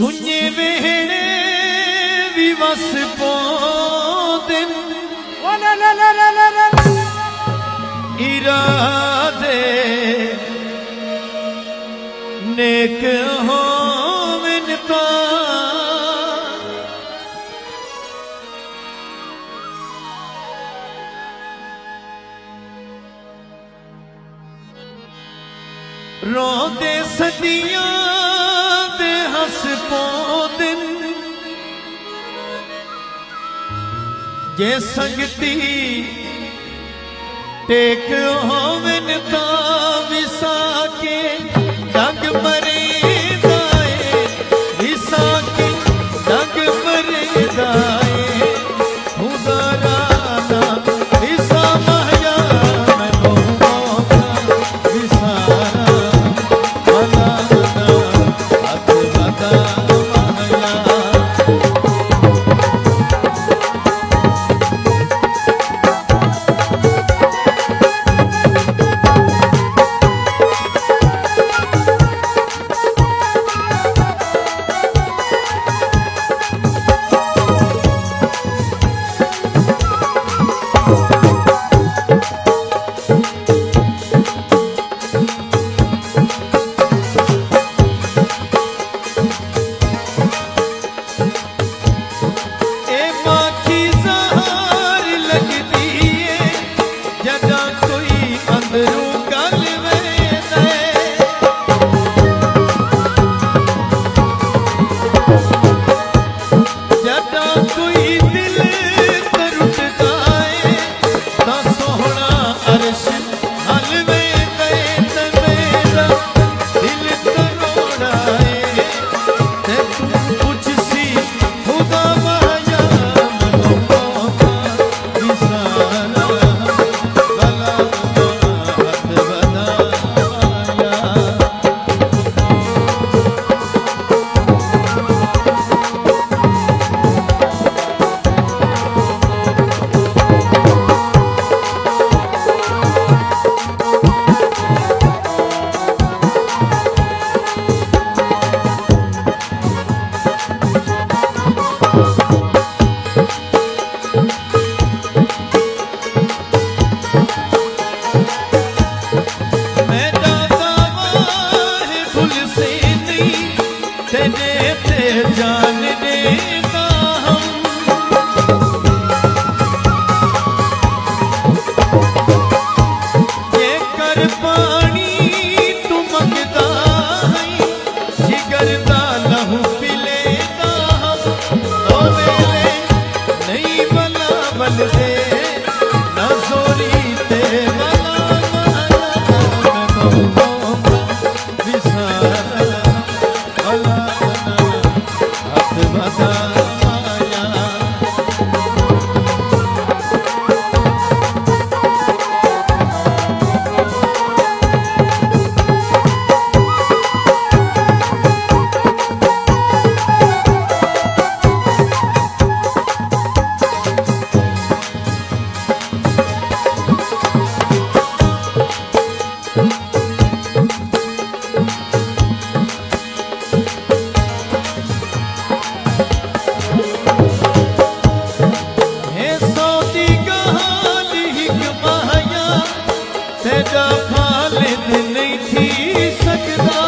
सुने वेहणे विवस पोदिन इरादे नेक होवन ता रोंदे सदियां दे हस पोदिन जे संगती टेक होवन ता विसा के जग मरे दाए विसा के जग मरे दाए उदाराना विसा माया मैं बहुमोका विसारा बनाना अत बदा माया जान देगा हम ये कर पानी तू मंगदा है जिगर दा लहू पिलेगा हम दो वेले नहीं बला बल दे ना जोरी ते नहीं थी सकदा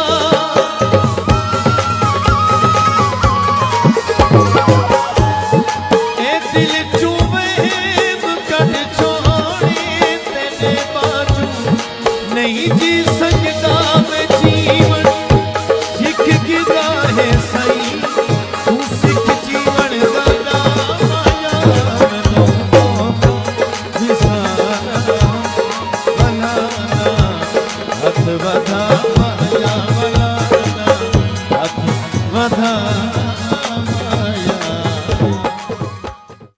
ए दिल चुवे कद छोड़े तेरे बाजू नहीं जी सकदा मैं जीवन सिख गिदा है सही तू सिख जीवन दा माया मैं विसारा बनाना हथ बधा